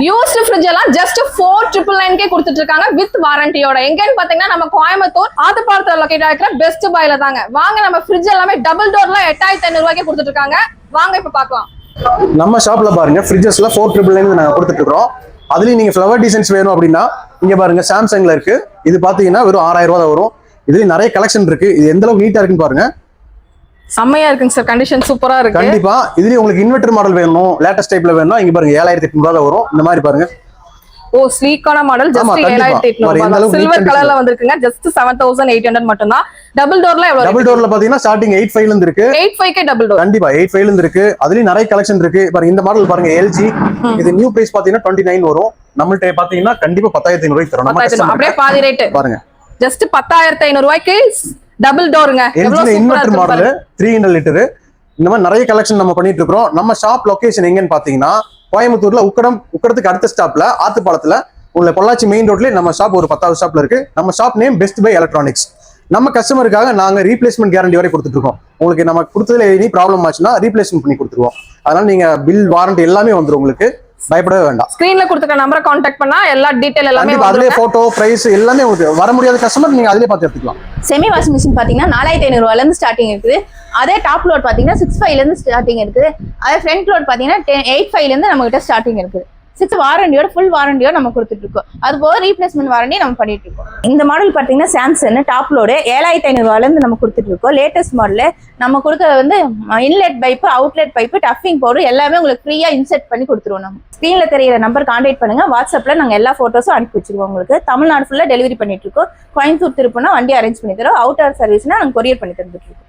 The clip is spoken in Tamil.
யூஸ்டு ஃப்ரிட்ஜ் எல்லாம் ஜஸ்ட் 4999 கொடுத்துட்டு இருக்காங்க வித் வாரண்டியோட. எங்கன்னு பாத்தீங்கன்னா நம்ம கோயம்புத்தூர் ஆத்துப்பாலத்துல லொகேட் ஆகிற பெஸ்ட் பைல தாங்க. வாங்க நம்ம ஃப்ரிட்ஜ் எல்லாமே டபுள் டோர்ல 8500 ரூபாய்க்கு கொடுத்துட்டு இருக்காங்க. வாங்க இப்ப பாக்கலாம். நம்ம ஷாப்ல பாருங்க ஃப்ரிட்ஜஸ்ல 4999 நாங்க கொடுத்துட்டு இருக்கோம். அதுலயும் நீங்க ஃபிளவர் டிசைன்ஸ் வேணும் அப்படின்னா இங்க பாருங்க சாம்சங்ல இருக்கு. இது பாத்தீங்கன்னா வெறும் 6000 ரூபாய் தான் வரும். இதுல நிறைய கலெக்ஷன் இருக்கு. இது எந்த அளவுக்கு நீட்டா இருக்குன்னு பாருங்க. செம்மையா இருக்குங்க சார். கண்டிஷன் சூப்பரா இருக்கு. கண்டிப்பா. இதுலயும் உங்களுக்கு இன்வெர்டர் மாடல் வேணும், லேட்டஸ்ட் டைப்ல வேணும்னா இங்க பாருங்க 7800 ரூபாய் வரும். இந்த மாதிரி பாருங்க. ஓ ஸ்லீக்கான மாடல் ஜஸ்ட் 7800 சில்வர் கலர்ல வந்திருக்குங்க. ஜஸ்ட் 7800 மட்டும் தான். டபுள் டோர்ல எவ்வளவு? டபுள் டோர்ல பாத்தீங்கன்னா ஸ்டார்டிங் 85 ல இருந்து இருக்கு. 85 கே டபுள் டோர். கண்டிப்பா 85 ல இருந்து இருக்கு. அதுலயும் நிறைய கலெக்ஷன் இருக்கு. பாருங்க இந்த மாடல் பாருங்க LG. இது நியூ பிரைஸ் பாத்தீங்கன்னா 29 வரும். நம்மள்ட்ட பாத்தீங்கன்னா கண்டிப்பா 10500 ரூபாய்க்கு தரோம். நம்ம அப்படியே பாதி ரேட் பாருங்க. ஜஸ்ட் 10500 ரூபாய்க்கு டபுள் டோருங்க. எவ்வளவு இன்வெர்டர் மாடல் 300 லிட்டர். இந்த மாதிரி நிறைய கலெக்ஷன் நம்ம பண்ணிட்டு இருக்கோம். நம்ம ஷாப் லொகேஷன் எங்கன்னு பாத்தீங்கன்னா கோயம்புத்தூர்ல உக்கடத்துக்கு அடுத்த ஸ்டாப்ல ஆத்துப்பாலத்துல உள்ள பொள்ளாச்சி மெயின் ரோட்ல நம்ம ஷாப் ஒரு 10வது ஷாப்ல இருக்கு. நம்ம shop name best buy electronics. நம்ம கஸ்டமருக்காக நாங்க ரீப்ளேஸ்மெண்ட் கேரண்டி வரை கொடுத்துட்டு இருக்கோம். உங்களுக்கு நம்ம கொடுத்ததுல எனி ப்ராப்ளம் ஆச்சுன்னா ரீப்ளேஸ்மெண்ட் பண்ணி கொடுத்துருவோம். அதனால நீங்க பில் வாரண்டி எல்லாமே வந்துரும். உங்களுக்கு பயப்படவே வேண்டாம். ஸ்கிரீன்ல கொடுத்துக்க நம்பரை கான்டாக்ட் பண்ணா எல்லா டீடைல் எல்லாமே அதுலயே போட்டோ பிரைஸ் எல்லாமே உங்களுக்கு வர முடியாத கஸ்டமர் நீங்க அதுலயே பார்த்து எடுத்துக்கலாம். செமி வாஷிங் மிஷின் பாத்தீங்கன்னா 4500 ரூபாயில இருந்து ஸ்டார்டிங் இருக்குது. அதே டாப் லோட் பாத்தீங்கன்னா 65 ல இருந்து ஸ்டார்டிங் இருக்குது. அதே ஃப்ரண்ட் லோட் பாத்தீங்கன்னா 85 ல இருந்து நம்ம கிட்ட ஸ்டார்டிங் இருக்குது. 6 வாரண்டியோட ஃபுல் வாரண்டியோட நம்ம கொடுத்துட்டு இருக்கோம். அது போக ரீப்ளேஸ்மெண்ட் வாரண்டி நம்ம பண்ணிட்டு இருக்கோம். இந்த மாடல் பாத்தீங்கன்னா சாம்சங் டாப் லோடு 7500 ரூபாயில இருந்து நம்ம கொடுத்துட்டு இருக்கோம். லேட்டஸ்ட் மாடல் நம்ம கொடுக்கறது வந்து இன்லெட் பைப்பு, அவுட்லெட் பைப்பு, டஃபிங் பவுடர் எல்லாமே உங்களுக்கு ஃப்ரீயா இன்செர்ட் பண்ணி கொடுத்துருவோம். நம்ம ஸ்கிரீன்ல தெரியிற நம்பர் கான்டாக்ட் பண்ணுங்க. வாட்ஸ்அப்ல நாங்க எல்லா போட்டோஸும் அனுப்பி வச்சிருவோம். உங்களுக்கு தமிழ்நாடு ஃபுல்லா டெலிவரி பண்ணிட்டு இருக்கோம். கோயம்புத்தூர் திருப்பூர்னா வண்டி அரேஞ்ச் பண்ணி தரோம். அவுட்டர் சர்வீஸ்னா நாங்க கொரியர் பண்ணி தந்துட்டு இருக்கோம்.